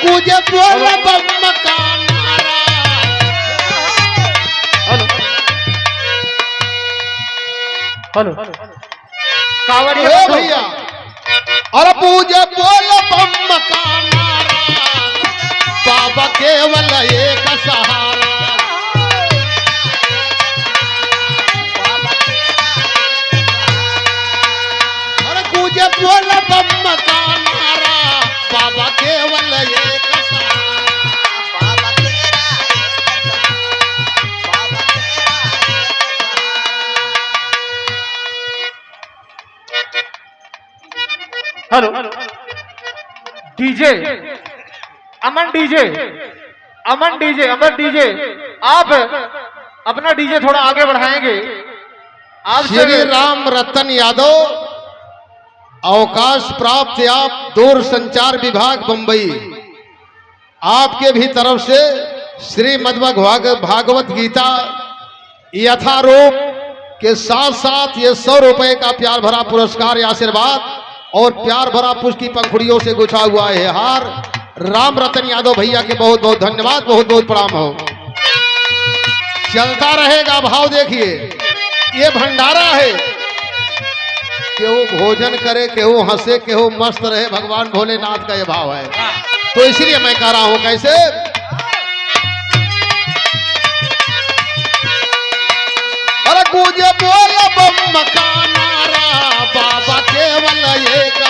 कूजे बोल बम का नारा। हेलो कावड़िया भैया और पूजे बोल बम का नारा, बाबा केवल एक सहारा। और पूजे बोल बम का नारा, बाबा केवल एक सहारा। हेलो डीजे अमन डीजे अमन डीजे अमन डीजे आप अपना डीजे थोड़ा आगे बढ़ाएंगे आप। श्री राम रतन यादव, अवकाश प्राप्त आप दूर संचार विभाग बंबई, आपके भी तरफ से श्रीमद् भागवत गीता यथारूप के साथ साथ ये 100 रुपए का प्यार भरा पुरस्कार या आशीर्वाद और प्यार भरा पुष्प की पंखुड़ियों से गुछा हुआ है हार राम रतन यादव भैया के बहुत बहुत धन्यवाद, बहुत बहुत प्रणाम हो। चलता रहेगा भाव। देखिए ये भंडारा है, केहू भोजन करे, केहू हंसे, केहू मस्त रहे, भगवान भोलेनाथ का ये भाव है। तो इसलिए मैं कह रहा हूं कैसे, अरे कूजे बोल बम का नारा, बाबा केवल एक